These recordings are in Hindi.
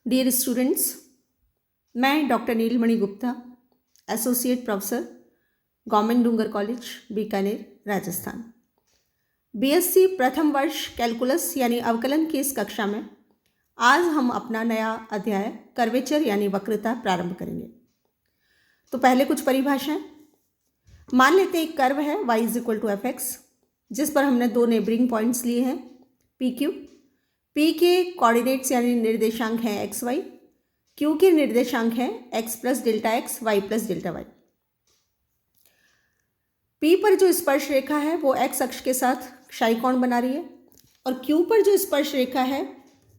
डियर स्टूडेंट्स, मैं doctor Neelamani Gupta, associate professor, government Dungar college, Bikaner, Rajasthan, BSc प्रथम वर्ष कैलकुलस यानी अवकलन की इस कक्षा में आज हम अपना नया अध्याय कर्वेचर यानी वक्रता प्रारंभ करेंगे। तो पहले कुछ परिभाषाएं। मान लेते हैं एक कर्व है y = fx, जिस पर हमने दो नेबरिंग पॉइंट्स लिए हैं पी क्यू। पी के कोऑर्डिनेट्स यानी निर्देशांक हैं एक्स वाई, क्यू के निर्देशांक हैं x + Δx, y + Δy। P पर जो स्पर्श रेखा है वो x अक्ष के साथ क्षाई कोण बना रही है और क्यू पर जो स्पर्श रेखा है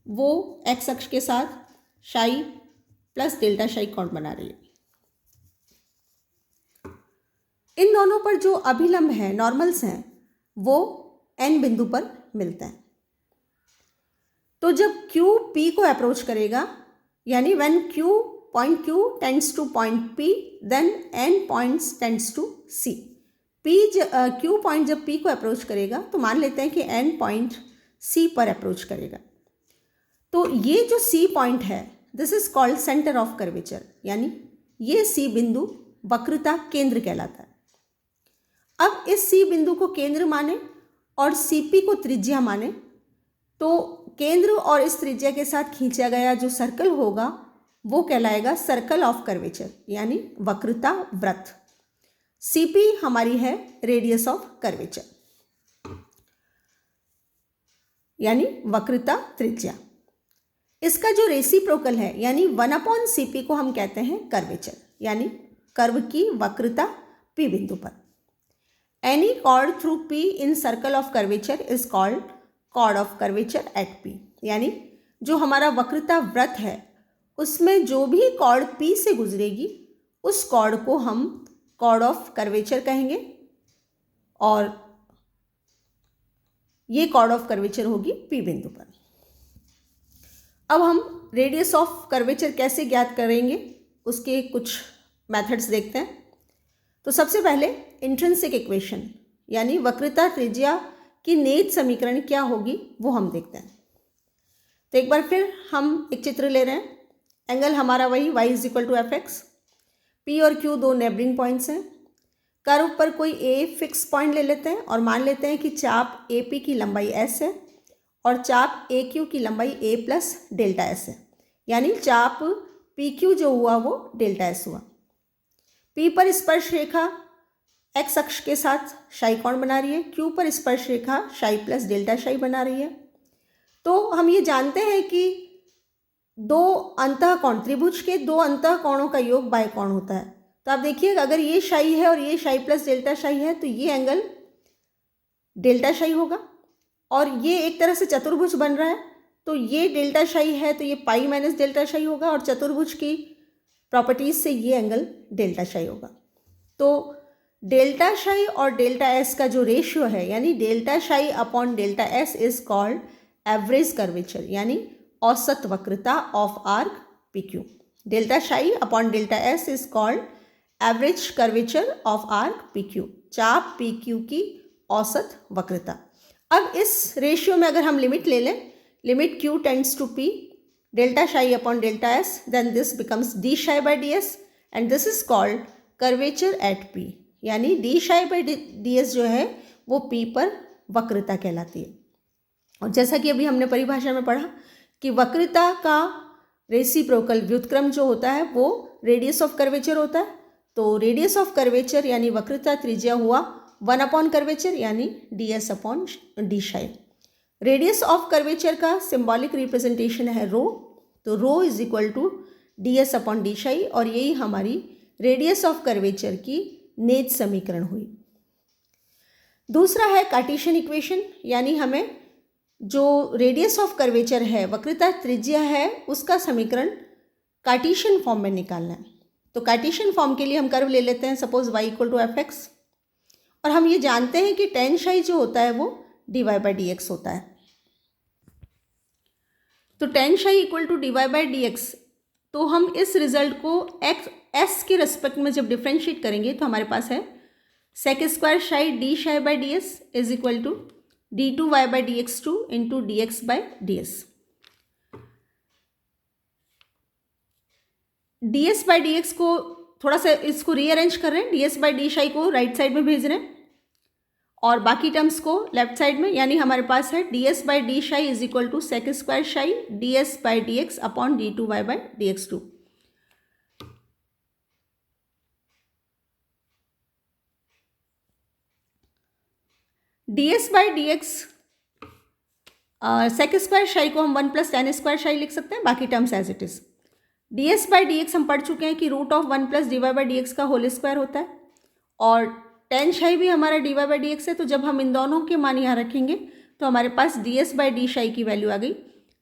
वो x अक्ष के साथ क्षाई + डेल्टा क्षाई कोण बना रही है। इन दोनों पर जो अभिलंब है, नॉर्मल्स हैं, वो n बिंदु पर मिलते हैं। तो जब q p को अप्रोच करेगा, यानी when point q tends to point p, then n points tends to c। q point जब p को अप्रोच करेगा तो मान लेते हैं कि n पॉइंट c पर अप्रोच करेगा। तो ये जो c पॉइंट है, this is called centre of curvature, यानी ये c बिंदु वक्रता केंद्र कहलाता है। अब इस c बिंदु को केंद्र माने और cp को त्रिज्या माने, तो केंद्र और इस त्रिज्या के साथ खींचा गया जो सर्कल होगा वो कहलाएगा सर्कल ऑफ कर्वेचर, यानी वक्रता वृत्त। cp हमारी है रेडियस ऑफ कर्वेचर, यानी वक्रता त्रिज्या। इसका जो रेसिप्रोकल है, यानी 1/cp को हम कहते हैं कर्वेचर, यानी कर्व की वक्रता p बिंदु पर। Any chord through p in circle of curvature is called chord of curvature at p, यानी जो हमारा वक्रता वृत्त है उसमें जो भी कॉर्ड p से गुजरेगी उस कॉर्ड को हम कॉर्ड ऑफ कर्वेचर कहेंगे और ये कॉर्ड ऑफ कर्वेचर होगी p बिंदु पर। अब हम रेडियस ऑफ कर्वेचर कैसे ज्ञात करेंगे, उसके कुछ मेथड्स देखते हैं। तो सबसे पहले इंट्रिंसिक इक्वेशन, यानी वक्रता त्रिज्या की नेत समीकरण क्या होगी वो हम देखते हैं। तो एक बार फिर हम एक चित्र ले रहे हैं। एंगल हमारा वही y = fx, p और q दो नेबरिंग पॉइंट्स हैं। कर्व पर कोई a फिक्स पॉइंट ले लेते हैं और मान लेते हैं कि चाप AP की लंबाई s है और चाप AQ की लंबाई a + Δs है, यानी चाप PQ जो हुआ वो Δs हुआ। P पर स्पर्श रेखा x अक्ष के साथ क्षाई कोण बना रही है, Q पर स्पर्श रेखा क्षाई + डेल्टा क्षाई बना रही है। तो हम ये जानते हैं कि दो अंतःकोण, त्रिभुज के दो अंतःकोणों का योग बाह्यकोण होता है। तो आप देखिएगा, अगर ये क्षाई है और ये क्षाई + डेल्टा क्षाई है तो ये एंगल डेल्टा क्षाई होगा, और ये एक तरह से चतुर्भुज बन रहा है तो ये डेल्टा क्षाई है तो ये पाई - डेल्टा क्षाई होगा, और चतुर्भुज की प्रॉपर्टीज से ये एंगल डेल्टा क्षाई होगा। तो डेल्टा क्षाई और डेल्टा एस का जो रेशियो है, यानी delta psi upon delta s is called average curvature, यानी औसत वक्रता of arc PQ। Delta psi upon delta s is called average curvature of arc PQ, चाप PQ की औसत वक्रता। अब इस रेशियो में अगर हम लिमिट ले लें, limit q tends to p, delta psi upon delta s, then this becomes d psi by ds and this is called curvature at p, यानी d क्षाई by ds जो है वो p पर वक्रता कहलाती है। और जैसा कि अभी हमने परिभाषा में पढ़ा कि वक्रता का रेसिप्रोकल व्युत्क्रम जो होता है वो रेडियस ऑफ कर्वेचर होता है। तो रेडियस ऑफ कर्वेचर यानी वक्रता त्रिज्या हुआ 1/ कर्वेचर, यानी ds upon d psi. Radius of curvature का सिंबॉलिक रिप्रेजेंटेशन है रो, तो rho = ds upon d psi, और यही हमारी रेडियस ऑफ कर्वेचर की नेत समीकरण हुई। दूसरा है कार्टेशियन इक्वेशन, यानी हमें जो रेडियस ऑफ कर्वेचर है, वक्रता त्रिज्या है, उसका समीकरण कार्टेशियन फॉर्म में निकालना है। तो कार्टेशियन फॉर्म के लिए हम कर्व ले लेते हैं, सपोज y = fx, और हम ये जानते हैं कि tan क्षय जो होता है वो dy/dx होता है। तो tan क्षय = dy/dx, तो हम इस रिजल्ट को s के रेस्पेक्ट में जब डिफ्रेंशिएट करेंगे तो हमारे पास है sec² क्षय d क्षय/ds is equal to d2y/dx2 × dx/ds। ds by D X को थोड़ा सा इसको रीअरेंज कर रहे हैं, ds बाई डी शाई को राइट साइड में भेज रहे हैं और बाकी टर्म्स को लेफ्ट साइड में, यानी हमारे पास है ds by D psi is equal to sec square psi ds by D X upon d2y by dx2। ds by D X sec square psi को हम 1 प्लस टेन स्क्वायर शाई लिख सकते हैं, बाकी terms as it is. ds by D X हम पढ़ चुके हैं कि root of 1 plus D Y by D x का होल स्क्वायर होता है और टेन शाई भी हमारा D Y by D X है। तो जब हम इन दोनों के मान यहाँ रखेंगे तो हमारे पास ds बाई डी शाई की वैल्यू आ गई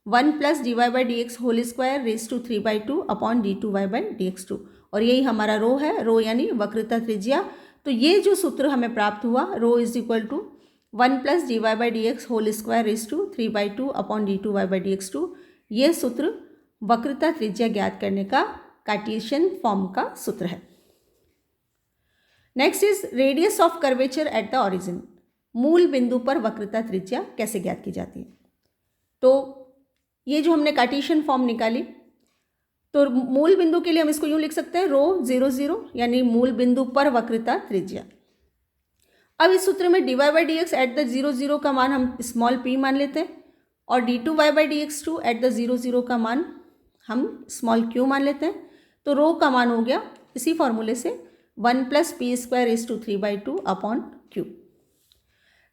1 plus D Y by D x whole square raise to 3/2 upon d2y by dx2। और यही हमारा रो है, रो यानी वक्रता त्रिज्या। तो ये जो सूत्र हमें प्राप्त हुआ, rho is equal to 1 plus D Y by D x whole square raise to 3/2 upon d2y by dx2, ये सूत्र वक्रता त्रिज्या ज्ञात करने का कार्टेशियन फॉर्म का सूत्र है। Next is radius of curvature at the origin. मूल बिंदु पर वक्रता त्रिज्या कैसे ज्ञात की जाती है? तो ये जो हमने कार्टेशियन फॉर्म निकाली, तो मूल बिंदु के लिए हम इसको यूँ लिख सकते हैं रो 0 0, यानी मूल बिंदु पर वक्रता त्रिज्या। अब इस सूत्र में dy by D x at the 0 0 का मान हम स्मॉल p मान लेते हैं और d2y by dx2 at the 0 0 का मान हम स्मॉल q मान लेते हैं। तो रो का मान हो गया इसी फॉर्मूले से 1 plus P square is to 3/2 upon q।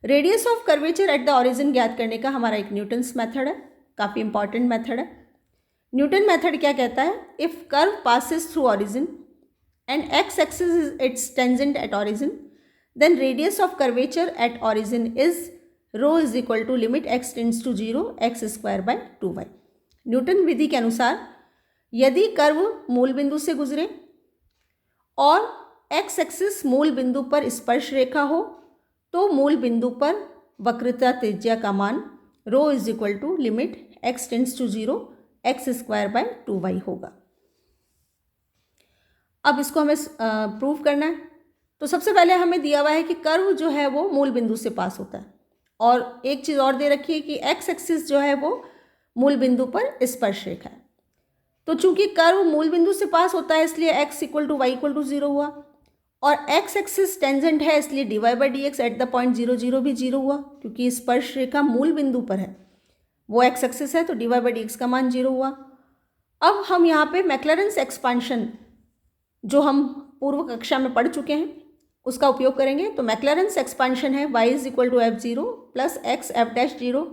Radius of curvature at the origin ज्ञात करने का हमारा एक न्यूटन्स मेथड है, काफ़ी इंपॉर्टेंट मेथड है। न्यूटन मेथड क्या कहता है? If curve passes through origin and X axis is its tangent at origin, then radius of curvature at origin is rho is equal to limit x tends to 0 x square by 2y। Newton विधि के अनुसार यदि कर्व मूल बिंदु से गुजरे और एक्स एक्सिस मूल बिंदु पर स्पर्श रेखा हो तो मूल बिंदु पर वक्रता त्रिज्या का मान rho is equal to limit x tends to 0 x square by 2y होगा। अब इसको हमें प्रूव करना है। तो सबसे पहले हमें दिया हुआ है कि कर्व जो है वो मूल बिंदु से पास होता है और एक चीज़ और दे रखी है कि एक्स एक्सिस जो है वो मूल बिंदु पर स्पर्श रेखा है। तो चूंकि कर्व मूल बिंदु से पास होता है इसलिए x equal to y equal to 0 हुआ और x एक्सिस टेंजेंट है इसलिए dy by D x at the point 0 0 भी 0 हुआ, क्योंकि स्पर्श रेखा मूल बिंदु पर है, वो x एक्सिस है तो dy बाई डी एक्स का मान 0 हुआ। अब हम यहाँ पे मैक्लैरेंस एक्सपांशन जो हम पूर्व कक्षा में पढ़ चुके हैं उसका उपयोग करेंगे। तो मैक्लैरेंस एक्सपांशन है y is equal to f0 plus x f dash 0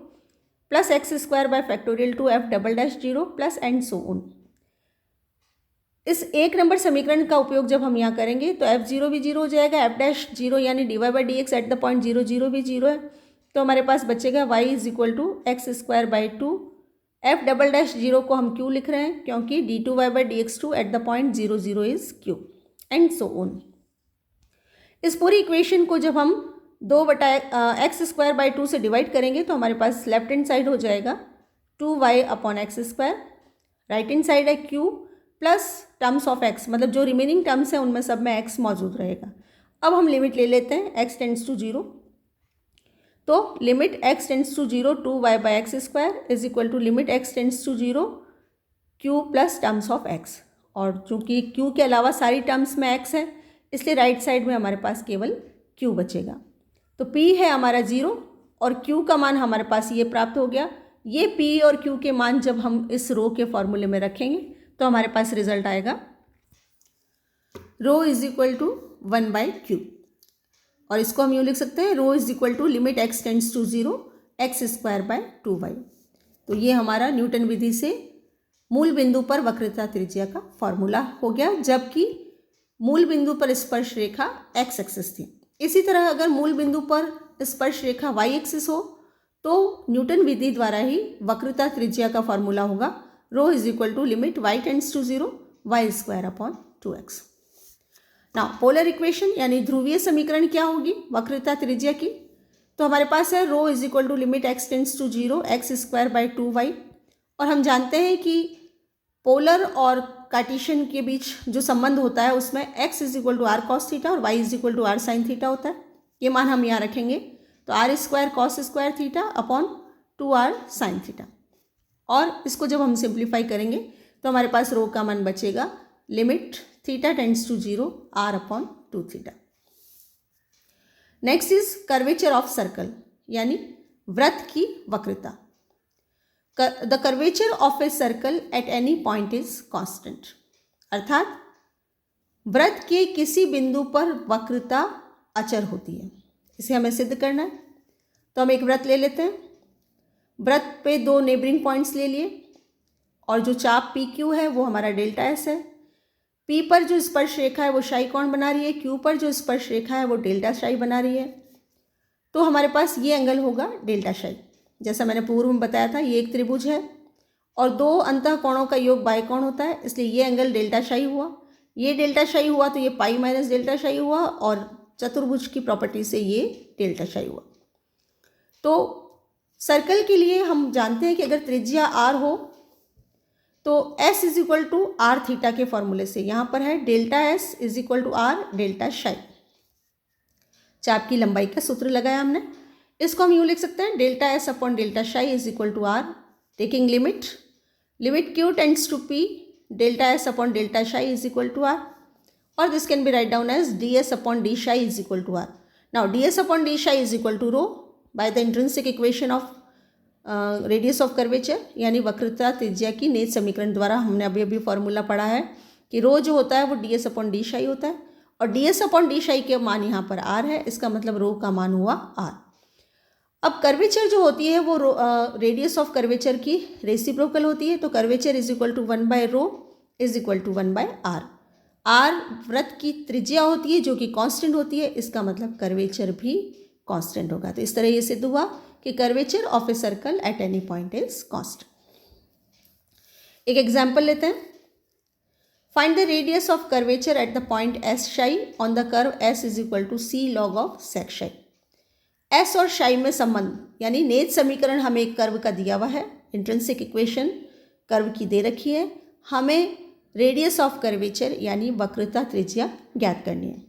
plus x square by factorial two f double dash 0 plus and so on. इस एक नंबर समीकरण का उपयोग जब हम यहाँ करेंगे तो f0 भी 0 हो जाएगा, f डैश 0 यानी dy by D x at the point 0 0 भी 0 है, तो हमारे पास बचेगा y is equal to x square by 2 f double dash 0 को हम q लिख रहे हैं क्योंकि d2y by dx2 at the point 0 0 is q and so on. इस पूरी इक्वेशन को जब हम 2 बटा एक्स स्क्वायर बाई 2 से डिवाइड करेंगे तो हमारे पास लेफ्ट हैंड साइड हो जाएगा 2y upon x square, right hand side है q plus terms of x, मतलब जो रिमेनिंग टर्म्स हैं उनमें सब में x मौजूद रहेगा। अब हम लिमिट ले लेते हैं x टेंड्स टू 0, तो limit x tends to 0 2y by x square is equal to limit x tends to 0 q plus terms of x। और चूँकि q के अलावा सारी टर्म्स में x है इसलिए राइट साइड में हमारे पास केवल q बचेगा। तो p है हमारा 0 और q का मान हमारे पास ये प्राप्त हो गया। ये p और q के मान जब हम इस रो के फॉर्मूले में रखेंगे तो हमारे पास रिजल्ट आएगा rho is equal to 1 by q, और इसको हम यूँ लिख सकते हैं rho is equal to limit x tends to 0 x square by 2y। तो ये हमारा न्यूटन विधि से मूल बिंदु पर वक्रता त्रिज्या का फॉर्मूला हो गया, जबकि मूल बिंदु पर स्पर्श रेखा x एक्सिस थी। इसी तरह अगर मूल बिंदु पर स्पर्श रेखा y एक्सिस हो तो न्यूटन विधि द्वारा ही वक्रता त्रिज्या का फॉर्मूला होगा rho is equal to limit y tends to 0 y square upon 2x। Now polar equation यानी ध्रुवीय समीकरण क्या होगी वक्रता त्रिज्या की? तो हमारे पास है rho is equal to limit x tends to 0 x square by 2y, और हम जानते हैं कि पोलर और कार्टेशियन के बीच जो संबंध होता है उसमें x is equal to r cos theta और y is equal to r sine theta होता है। ये मान हम यहाँ रखेंगे तो r square cos square theta upon 2r sine theta, और इसको जब हम सिंप्लीफाई करेंगे तो हमारे पास रो का मान बचेगा limit theta tends to 0 r upon 2 theta. Next is curvature of circle, यानी वृत्त की वक्रता। The curvature of a circle at any point is constant, अर्थात वृत्त के किसी बिंदु पर वक्रता अचर होती है। इसे हमें सिद्ध करना है, तो हम एक वृत्त ले लेते हैं। वृत्त पे 2 नेबरिंग पॉइंट्स ले लिए और जो चाप पी क्यू है वो हमारा डेल्टा एस है। पी पर जो स्पर्श रेखा है वो शाई कोण बना रही है, क्यू पर जो स्पर्श रेखा है वो डेल्टा शाई बना रही है। तो हमारे पास ये एंगल होगा डेल्टा शाई। जैसा मैंने पूर्व में बताया था, ये एक त्रिभुज है और 2 अंतः कोणों का योग बाह्यकोण होता है, इसलिए ये एंगल डेल्टा शाई हुआ। ये डेल्टा शाई हुआ तो ये पाई माइनस डेल्टा शाई हुआ, और चतुर्भुज की प्रॉपर्टी से ये डेल्टा शाई हुआ। तो सर्कल के लिए हम जानते हैं कि अगर त्रिज्या r हो तो s is equal to r theta के फॉर्मूले से, यहाँ पर है delta s is equal to r delta psi. चाप की लंबाई का सूत्र लगाया हमने, इसको हम यूँ लिख सकते हैं delta s upon delta psi is equal to r, taking limit q tends to p delta s upon delta psi is equal to r, और this can be write down as d s upon d psi is equal to r. Now d s upon d psi is equal to rho by the intrinsic equation of radius of curvature, यानी वक्रता त्रिज्या की नेत समीकरण द्वारा हमने अभी अभी फॉर्मूला पढ़ा है कि रो जो होता है वो डी एस अपॉन डी शाई होता है, और डी एस अपॉन डी शाई के मान यहाँ पर आर है, इसका मतलब रो का मान हुआ आर। अब कर्वेचर जो होती है वो रेडियस ऑफ कर्वेचर की रेसिप्रोकल होती है, तो curvature is equal to 1 by rho is equal to 1 by r. R वृत्त की त्रिज्या होती है जो कि कांस्टेंट होती है, इसका मतलब कर्वेचर भी कांस्टेंट होगा। तो इस तरह ये सिद्ध हुआ कि curvature of a circle at any point is constant. एक एग्जांपल लेते हैं। Find the radius of curvature at the point s psi on the curve s is equal to c log of sec psi. S और शाई में संबंध, यानी नेत समीकरण हमें एक कर्व का दिया हुआ है, इंट्रिंसिक इक्वेशन कर्व की दे रखी है, हमें रेडियस ऑफ कर्वेचर यानी वक्रता त्रिज्या ज्ञात करनी है।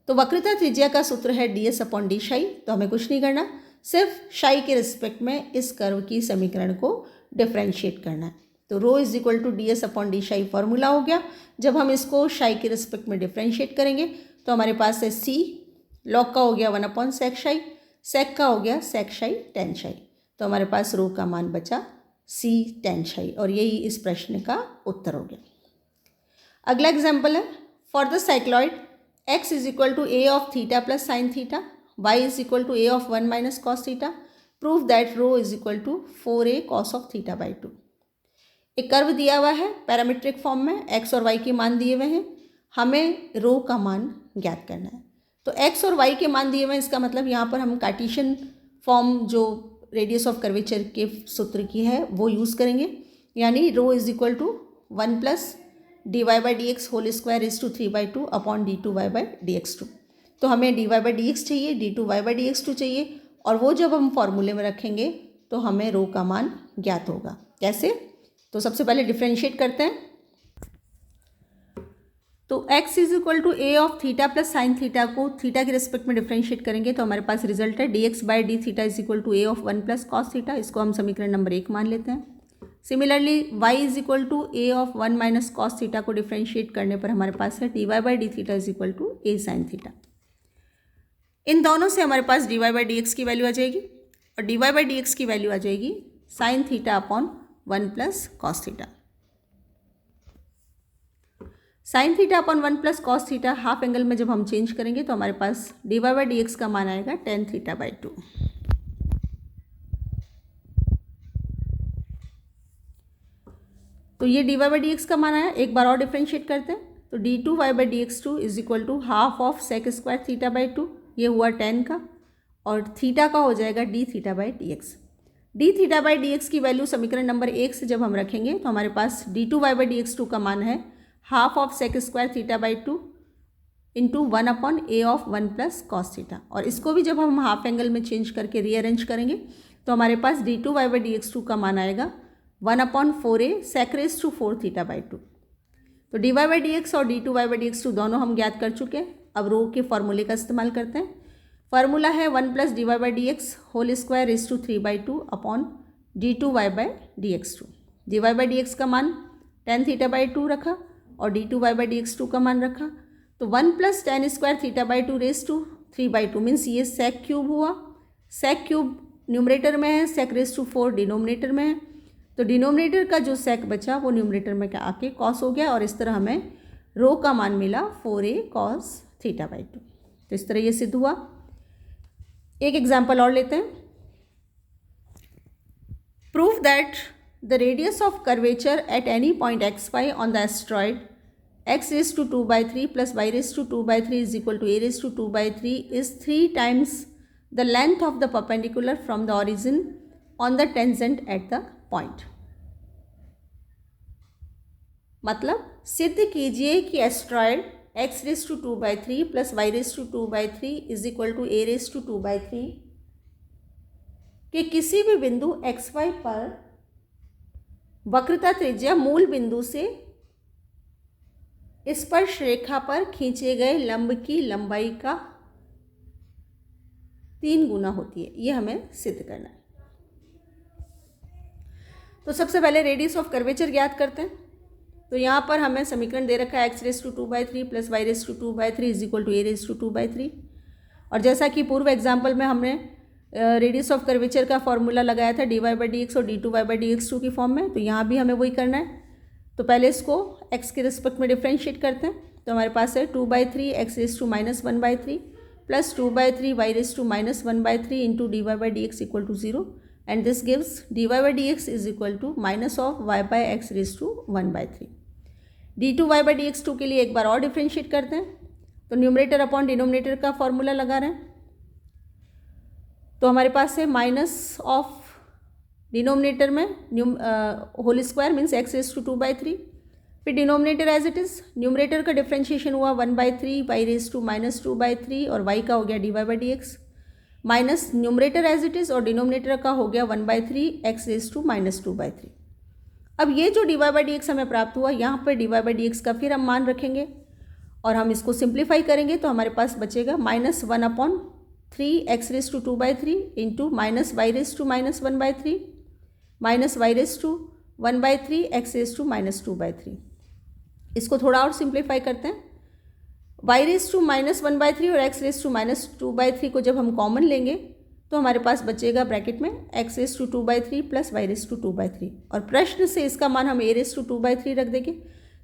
तो वक्रता त्रिज्या का सूत्र है डी एस अपॉन डी शाई, तो हमें कुछ नहीं करना, सिर्फ शाई के रिस्पेक्ट में इस कर्व की समीकरण को डिफ्रेंशिएट करना है। तो rho is equal to d s upon d psi formula हो गया। जब हम इसको शाई के रिस्पेक्ट में डिफ्रेंशिएट करेंगे तो हमारे पास है सी लॉग का हो गया 1 अपॉन सेक शाई, सेक का हो गया सेक शाई टेन शाई, तो हमारे पास रो का मान बचा सी टेन शाई, और यही इस प्रश्न का उत्तर हो गया। अगला एग्जाम्पल है, for the cycloid x is equal to a of theta plus sine theta, y is equal to a of 1 minus cos theta, prove that rho is equal to 4a cos of theta by 2। एक कर्व दिया हुआ है पैरामीट्रिक फॉर्म में, x और y के मान दिए हुए हैं, हमें रो का मान ज्ञात करना है। तो x और y के मान दिए हुए हैं, इसका मतलब यहाँ पर हम कार्टेशियन फॉर्म जो रेडियस ऑफ कर्वेचर के सूत्र की है वो यूज़ करेंगे, यानी rho is equal to 1 plus D Y by D x whole square is to 3/2 upon d two y by D x 2। तो हमें d Y by D x चाहिए, d two y by D x 2 चाहिए, और वो जब हम फॉर्मूले में रखेंगे तो हमें रो का मान ज्ञात होगा। कैसे? तो सबसे पहले डिफ्रेंशिएट करते हैं। तो x is equal to a of theta plus sine theta को थीटा के रिस्पेक्ट में डिफ्रेंशिएट करेंगे तो हमारे पास रिजल्ट है d x by d theta is equal to a of 1 plus cos theta, इसको हम समीकरण नंबर 1 मान लेते हैं। Similarly y is equal to a of 1 minus cos theta को डिफ्रेंशिएट करने पर हमारे पास है d Y by d theta is equal to a sine theta. इन दोनों से हमारे पास d Y by D x की वैल्यू आ जाएगी, और d Y by D x की वैल्यू आ जाएगी sine theta upon 1 plus cos theta. Sine theta upon 1 plus cos theta half angle में जब हम चेंज करेंगे तो हमारे पास d Y by D x का मान आएगा टेन थीटा बाई 2। तो ये d Y by D x का मान आया, एक बार और डिफ्रेंशिएट करते हैं। तो d two y by D x 2 is equal to half of sec square theta by 2, ये हुआ 10 का, और थीटा का हो जाएगा d theta by D x. D theta by D x की वैल्यू समीकरण नंबर 1 से जब हम रखेंगे तो हमारे पास d two y by D x 2 का मान है half of sec square theta by 2 into 1 upon a of 1 plus cos theta, और इसको भी जब हम हाफ एंगल में चेंज करके रीअरेंज करेंगे तो हमारे पास d two y by D x 2 का मान आएगा 1 upon 4a sec raise to 4 theta by 2। तो d Y by D x और d two y by D x 2 दोनों हम ज्ञात कर चुके हैं। अब रो के फॉर्मूले का इस्तेमाल करते हैं। फार्मूला है 1 plus D Y by D x whole square raise to 3/2 upon d two y by D x 2। D Y by D x का मान 10 थीटा बाई 2 रखा, और d2y/dx2 का मान रखा, तो 1 + tan square theta by 2 raise to 3/2 means ये सेक क्यूब हुआ। सेक क्यूब न्यूमरेटर में है, सेक रेज टू 4 डिनोमिनेटर में है, तो डिनोमिनेटर का जो सेक बचा वो न्यूमरेटर में क्या आके कॉस हो गया और इस तरह हमें रो का मान मिला 4a cos θ/2। तो इस तरह ये सिद्ध हुआ। एक एग्जाम्पल और लेते हैं। Prove that the radius of curvature eight any point xy on the asteroid x⁵ plus y⁵ is equal to a⁵ is 3 times the length of the perpendicular from the origin on the tangent at the point। मतलब सिद्ध कीजिए कि asteroid x⁵ plus y⁵ is equal to a⁵ के किसी भी बिंदु xy पर वक्रता त्रिज्या मूल बिंदु से स्पर्श रेखा पर खींचे गए लंब की लंबाई का 3 गुना होती है। ये हमें सिद्ध करना है। तो सबसे पहले रेडियस ऑफ कर्वेचर ज्ञात करते हैं। तो यहाँ पर हमें समीकरण दे रखा है x⁵ plus y⁵ is equal to a⁵ और जैसा कि पूर्व एग्जाम्पल में हमने रेडियस ऑफ कर्वेचर का फॉर्मूला लगाया था dy/dx और d2y/dx2 की फॉर्म में, तो यहाँ भी हमें वही करना है। तो पहले इसको x के रिस्पेक्ट में डिफ्रेंशिएट करते हैं। तो हमारे पास है 2/3 x⁻⁻⁻³ plus 2/3 y⁻⁻⁻³ into dy/dx equal to 0 and this gives dy/dx is equal to minus of y/x⁻⁻³ d2y/dx2 के लिए एक बार और डिफ्रेंशिएट करते हैं। तो न्यूमरेटर अपॉन डिनोमिनेटर का फॉर्मूला लगा रहे हैं। तो हमारे पास है माइनस ऑफ डिनोमिनेटर में होल स्क्वायर मीन्स x⁻²/3, फिर denominator as it is, numerator का डिफ्रेंशिएशन हुआ 1/3 y⁻² और y का हो गया dy/dx minus numerator as it is और डिनोमिनेटर का हो गया 1/3 x⁻²। अब ये जो dy/dx हमें प्राप्त हुआ, यहाँ पर dy/dx का फिर हम मान रखेंगे और हम इसको सिंप्लीफाई करेंगे तो हमारे पास बचेगा -1/3 x⁻² into minus y⁻⁻1/3 minus y⁻1/3 x⁻⁻2/3। इसको थोड़ा और सिंप्लीफाई करते हैं। y⁻⁻1/3 और x⁻⁻2/3 को जब हम कॉमन लेंगे तो हमारे पास बचेगा ब्रैकेट में x⁻² प्लस y⁻2/3 और प्रश्न से इसका मान हम a⁻2/3 रख देंगे।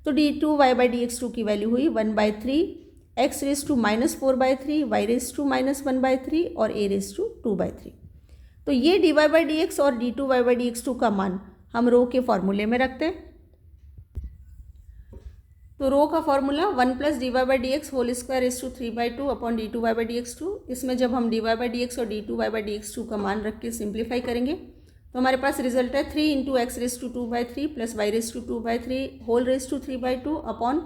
तो d2y/dx2 की वैल्यू हुई 1/3 x⁻⁻4/3 y⁻⁻1/3 और a⁻2/3। तो ये dy/dx और d2y/dx2 का मान हम रो के फॉर्मूले में रखते हैं। तो रो का formula 1 + dy/dx whole square is to 3/2 upon d2y/dx2। इसमें जब हम dy/dx और d2y/dx2 का मान रख के सिंप्लीफाई करेंगे तो हमारे पास रिजल्ट है 3 × x⁻² plus y⁻2/3 whole raise to 3/2 upon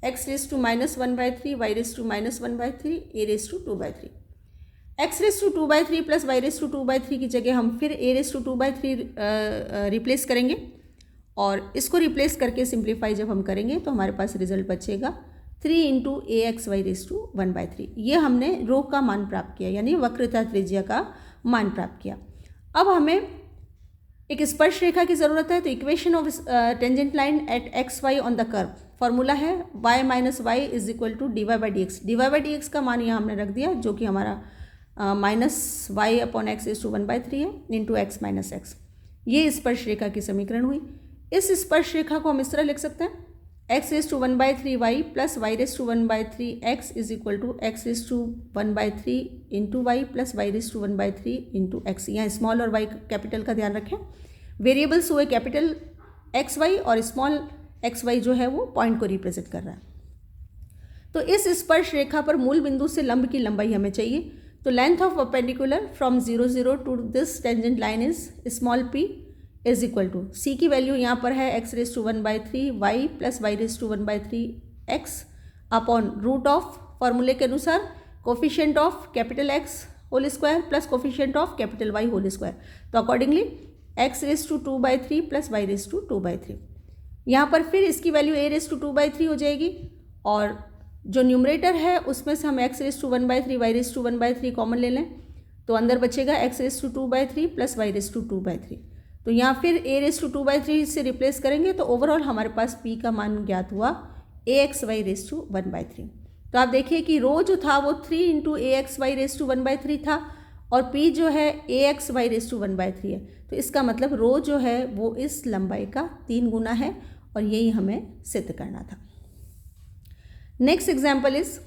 x⁻⁻1/3 y⁻⁻1/3 a⁻2/3। x⁻2/3 plus y⁻2/3 की जगह हम फिर a⁻2/3 रिप्लेस करेंगे और इसको रिप्लेस करके सिंप्लीफाई जब हम करेंगे तो हमारे पास रिजल्ट बचेगा 3 × ax/1/3। ये हमने रो का मान प्राप्त किया, यानी वक्रता त्रिज्या का मान प्राप्त किया। अब हमें एक स्पर्श रेखा की ज़रूरत है। तो equation of tangent line at xy on the curve formula है y - y is equal to dy/dx। dy/dx का मान यहाँ हमने रख दिया जो कि हमारा -y/x⁻1/3 है इंटू x - x। ये स्पर्श रेखा की समीकरण हुई। इस स्पर्श रेखा को हम इस तरह लिख सकते हैं x⁻1/3y plus y⁻1/3x is equal to x⁻1/3 into y plus y⁻1/3 into x। यहाँ स्मॉल और y कैपिटल का ध्यान रखें। वेरिएबल्स हुए कैपिटल XY और स्मॉल XY जो है वो पॉइंट को रिप्रेजेंट कर रहा है। तो इस स्पर्श रेखा पर मूल बिंदु से लंब की लंबाई हमें चाहिए। तो length of perpendicular from 0 0 to this tangent line is small p is equal to c की वैल्यू यहाँ पर है x⁻1/3 y plus y⁻1/3 x upon root of फॉर्मूले के अनुसार coefficient of capital X whole square plus coefficient of capital Y whole square. तो अकॉर्डिंगली x⁻2/3 प्लस y⁻2/3। यहाँ पर फिर इसकी वैल्यू a⁻2/3 हो जाएगी और जो न्यूमरेटर है उसमें से हम x⁻1/3 y⁻1/3 कॉमन ले लें तो अंदर बचेगा x⁻2/3 प्लस y⁻2/3। तो यहाँ फिर a⁻2/3 से रिप्लेस करेंगे तो ओवरऑल हमारे पास p का मान ज्ञात हुआ AXY⁻⁴। तो आप देखिए कि रो जो था वो 3 इंटू AXY⁻⁴ था और P जो है AXY⁻⁴ है। तो इसका मतलब रो जो है वो इस लंबाई का 3 गुना है और यही हमें सिद्ध करना था। Next example is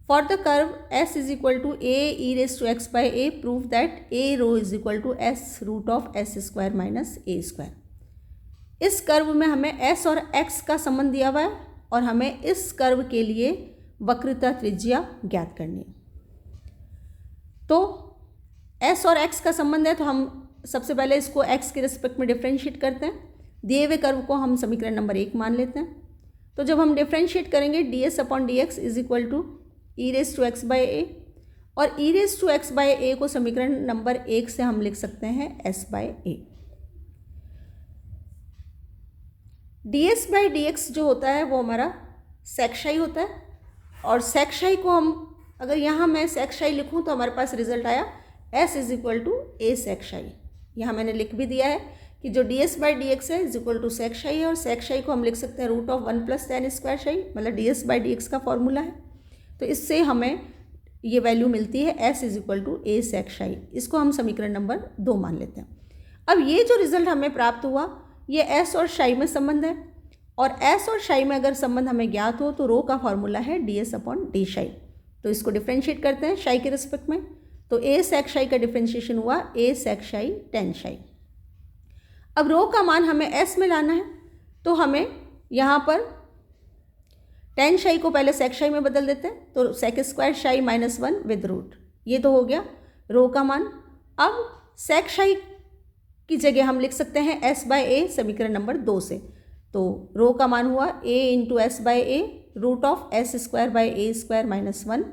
for the curve S is equal to AE⁴ prove that A rho is equal to S√S² minus A²। इस कर्व में हमें S और X का संबंध दिया हुआ है और हमें इस कर्व के लिए वक्रता त्रिज्या ज्ञात करनी है। तो S और X का संबंध है तो हम सबसे पहले इसको X के रिस्पेक्ट में डिफ्रेंशिएट करते हैं। दिए हुए कर्व को हम समीकरण नंबर 1 मान लेते हैं। तो जब हम डिफ्रेंशिएट करेंगे ds/dx is equal to e⁴ और e⁴ को समीकरण नंबर 1 से हम लिख सकते हैं s/a। ds/dx जो होता है वो हमारा सेक्शाई होता है और सेक्शाई को हम अगर यहाँ मैं सेक्शाई लिखूँ तो हमारे पास रिजल्ट आया s is equal to a sec psi. यहाँ मैंने लिख भी दिया है कि जो ds/dx है इज इक्वल टू सेक्शाई है और सेक्शाई को हम लिख सकते हैं √1 + tan² शाई, मतलब ds/dx का फॉर्मूला है। तो इससे हमें ये वैल्यू मिलती है s is equal to a sec psi. इसको हम समीकरण नंबर 2 मान लेते हैं। अब ये जो रिजल्ट हमें प्राप्त हुआ ये s और शाई में संबंध है और s और शाई में अगर संबंध हमें ज्ञात हो तो रो का फॉर्मूला है ds/d शाई। तो इसको डिफ्रेंशिएट करते हैं शाई के रिस्पेक्ट में। तो a सेक शाई का डिफ्रेंशिएशन हुआ a सेक शाई tan शाई। अब रो का मान हमें s में लाना है तो हमें यहाँ पर tan शाई को पहले सेक शाई में बदल देते हैं। तो sec² शाई -1 विद रूट, ये तो हो गया रो का मान। अब सेक शाई की जगह हम लिख सकते हैं s/a समीकरण नंबर 2 से। तो रो का मान हुआ a इंटू s/a √(s²/a² -1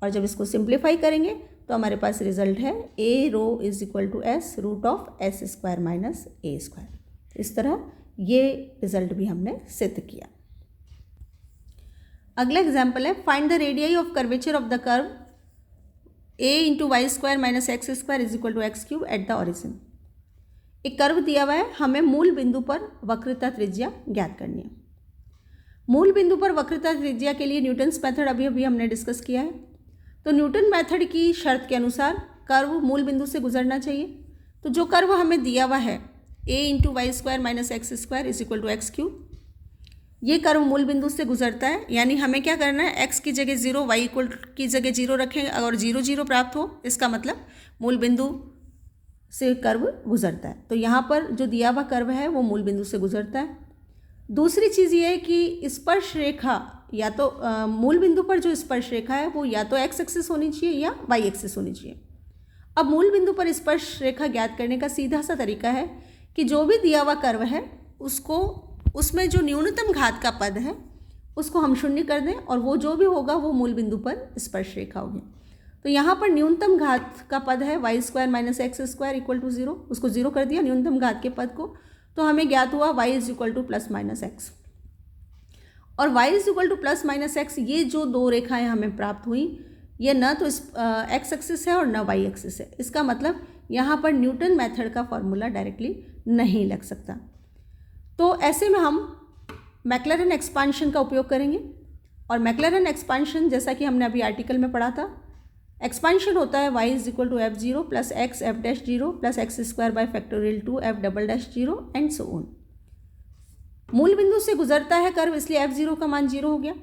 और जब इसको सिंप्लीफाई करेंगे तो हमारे पास रिजल्ट है a rho is equal to s √(s² -a²। इस तरह ये रिजल्ट भी हमने सिद्ध किया। अगला एग्जाम्पल है find the radii of curvature of the curve a into y² - x² is equal to x³ at the origin. एक कर्व दिया हुआ है, हमें मूल बिंदु पर वक्रता त्रिज्या ज्ञात करनी है। मूल बिंदु पर वक्रता त्रिज्या के लिए न्यूटन्स मेथड अभी हमने डिस्कस किया है। तो न्यूटन मेथड की शर्त के अनुसार कर्व मूल बिंदु से गुजरना चाहिए। तो जो कर्व हमें दिया हुआ है a into y² - x² is equal to x³, ये कर्व मूल बिंदु से गुजरता है। यानी हमें क्या करना है, x की जगह 0 y इक्वल की जगह 0 रखेंगे। अगर 0 0 प्राप्त हो इसका मतलब मूल बिंदु से कर्व गुजरता है। तो यहाँ पर जो दिया हुआ कर्व है वो मूल बिंदु से गुजरता है। दूसरी चीज़ ये है कि स्पर्श रेखा या तो मूल बिंदु पर जो स्पर्श रेखा है वो या तो x एक्सिस होनी चाहिए या y एक्सिस होनी चाहिए। अब मूल बिंदु पर स्पर्श रेखा ज्ञात करने का सीधा सा तरीका है कि जो भी दिया हुआ कर्व है उसको उसमें जो न्यूनतम घात का पद है उसको हम 0 कर दें और वो जो भी होगा वो मूल बिंदु पर स्पर्श रेखा होगी। तो यहाँ पर न्यूनतम घात का पद है y² - x² इक्वल टू 0, उसको 0 कर दिया न्यूनतम घात के पद को। तो हमें ज्ञात हुआ y is equal to +-x और y is equal to +-x। ये जो दो रेखाएं हमें प्राप्त हुई ये न तो x एक्सिस है और न y एक्सिस है। इसका मतलब यहाँ पर न्यूटन मेथड का फॉर्मूला डायरेक्टली नहीं लग सकता। तो ऐसे में हम मैक्लैरन एक्सपांशन का उपयोग करेंगे और मैक्लैरन एक्सपांशन जैसा कि हमने अभी आर्टिकल में पढ़ा था, एक्सपांशन होता है y is equal to f0 + x f'0 + x²/2 f'0 and so on. मूल बिंदु से गुजरता है कर्व इसलिए f0 का मान 0 हो गया।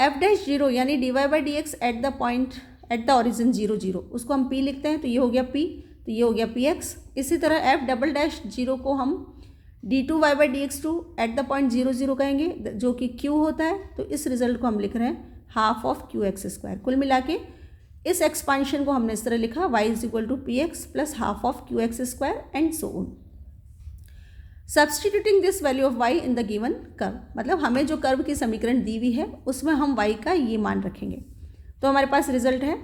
f'0 यानी dy/dx eight the point eight the origin 0 0, उसको हम p लिखते हैं। तो ये हो गया p, तो ये हो गया px। इसी तरह f'0 को हम d2y/dx2 एट द पॉइंट 0 0 कहेंगे जो कि q होता है। तो इस रिजल्ट को हम लिख रहे हैं हाफ ऑफ qx²। कुल मिला के इस एक्सपांशन को हमने इस तरह लिखा y is equal to px + half of qx² and so on. Substituting this value of y in the given curve, मतलब हमें जो कर्व की समीकरण दी हुई है उसमें हम y का ये मान रखेंगे। तो हमारे पास रिजल्ट है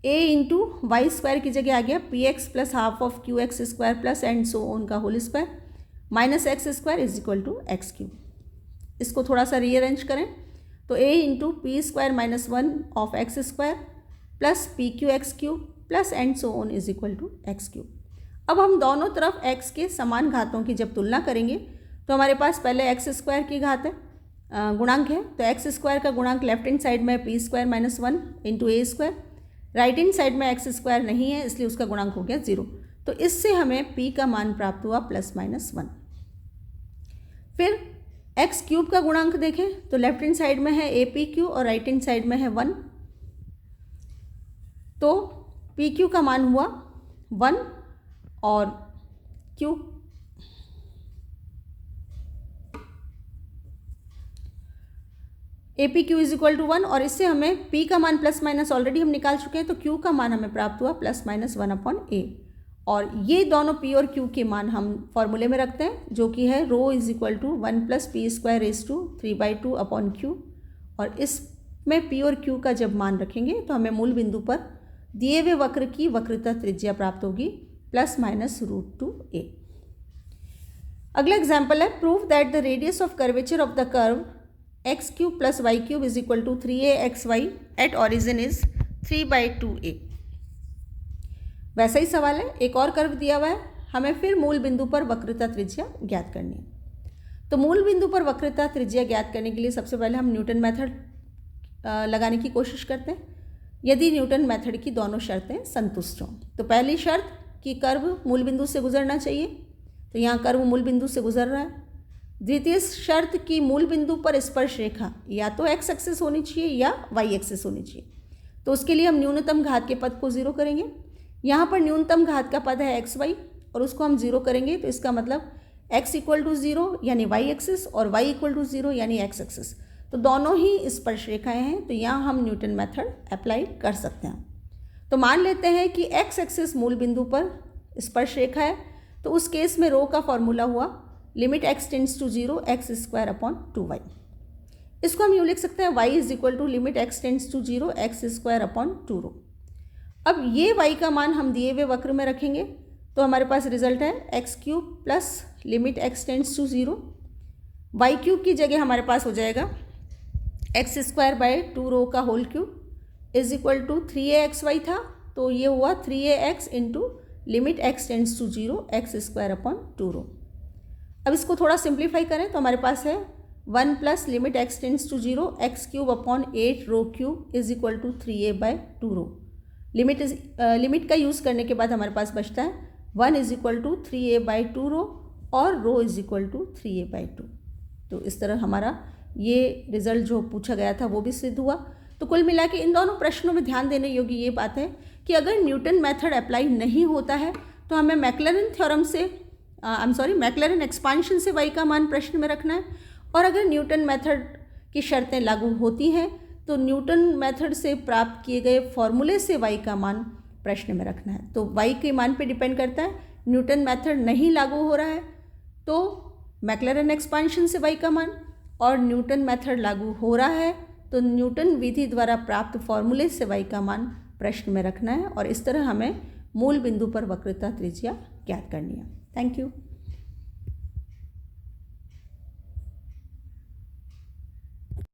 a इंटू y² की जगह आ गया px + half of qx² and so on का whole square -x² is equal to x³। इसको थोड़ा सा रीअरेंज करें तो a into p² -1 of x² plus pqx³ and so on is equal to x³। अब हम दोनों तरफ x के समान घातों की जब तुलना करेंगे तो हमारे पास पहले x² की घात है गुणांक है, तो एक्स स्क्वायर का गुणांक लेफ्ट हैंड साइड में पी स्क्वायर माइनस 1 इंटू ए स्क्वायर, राइट हैंड साइड में एक्स स्क्वायर नहीं है इसलिए उसका गुणांक हो गया 0। तो इससे हमें p का मान प्राप्त हुआ +-1। फिर एक्स क्यूब का गुणांक देखें तो लेफ्ट हैंड साइड में है AP और राइट हैंड साइड में है 1, तो PQ का मान हुआ 1 और Q APQ is equal to 1, और इससे हमें P का मान +- ऑलरेडी हम निकाल चुके हैं, तो Q का मान हमें प्राप्त हुआ +-1/A। और ये दोनों P और Q के मान हम फॉर्मूले में रखते हैं, जो कि है ρ is equal to 1 + p² 3/2/Q। और इसमें P और Q का जब मान रखेंगे तो हमें मूल बिंदु पर दिए हुए वक्र की वक्रता त्रिज्या प्राप्त होगी ±√2a। अगला एग्जाम्पल है, prove that the radius of curvature of the curve x³ + y³ is equal to 3axy at origin is 3/2a। वैसा ही सवाल है, एक और कर्व दिया हुआ है, हमें फिर मूल बिंदु पर वक्रता त्रिज्या ज्ञात करनी है। तो मूल बिंदु पर वक्रता त्रिज्या ज्ञात करने के लिए सबसे पहले हम न्यूटन मेथड लगाने की कोशिश करते हैं, यदि न्यूटन मेथड की दोनों शर्तें संतुष्ट हों। तो पहली शर्त कि कर्व मूल बिंदु से गुजरना चाहिए, तो यहाँ कर्व मूल बिंदु से गुजर रहा है। द्वितीय शर्त कि मूल बिंदु पर स्पर्श रेखा या तो x एक्सिस होनी चाहिए या y एक्सिस होनी चाहिए, तो उसके लिए हम न्यूनतम घात के पद को 0 करेंगे। यहाँ पर न्यूनतम घात का पद है xy और उसको हम 0 करेंगे, तो इसका मतलब x = 0 यानी y एक्सिस और y = 0 यानी x एक्सिस, तो दोनों ही स्पर्श रेखाएं हैं, तो यहाँ हम न्यूटन मेथड अप्लाई कर सकते हैं। तो मान लेते हैं कि x एक्सिस मूल बिंदु पर स्पर्श रेखा है, तो उस केस में रो का फॉर्मूला हुआ limit x tends to 0 x²/2y। इसको हम यूँ लिख सकते हैं y is equal to limit x tends to 0 x²/2ρ। अब ये y का मान हम दिए हुए वक्र में रखेंगे, तो हमारे पास रिजल्ट है x³ plus limit x tends to 0, y³ की जगह हमारे पास हो जाएगा x²/2ρ का whole cube is equal to 3axy था, तो ये हुआ 3ax into limit x tends to 0 x²/2ρ। अब इसको थोड़ा सिंप्लीफाई करें तो हमारे पास है 1 plus limit x tends to 0 x³/8ρ³ is equal to 3a/2ρ। लिमिट का यूज़ करने के बाद हमारे पास बचता है 1 इज इक्वल टू 3a/2ρ और ρ इज इक्वल टू 3a/2। तो इस तरह हमारा ये रिजल्ट जो पूछा गया था वो भी सिद्ध हुआ। तो कुल मिला के इन दोनों प्रश्नों में ध्यान देने योग्य ये बात है कि अगर न्यूटन मेथड अप्लाई नहीं होता है तो हमें मैक्लैरन थ्योरम से मैक्लैरन एक्सपांशन से y का मान प्रश्न में रखना है, और अगर न्यूटन मेथड की शर्तें लागू होती हैं तो न्यूटन मेथड से प्राप्त किए गए फॉर्मूले से y का मान प्रश्न में रखना है। तो y के मान पे डिपेंड करता है, न्यूटन मेथड नहीं लागू हो रहा है तो मैक्लैरन एक्सपांशन से y का मान, और न्यूटन मेथड लागू हो रहा है तो न्यूटन विधि द्वारा प्राप्त फॉर्मूले से y का मान प्रश्न में रखना है, और इस तरह हमें मूल बिंदु पर वक्रता त्रिज्या ज्ञात करनी है। Thank you.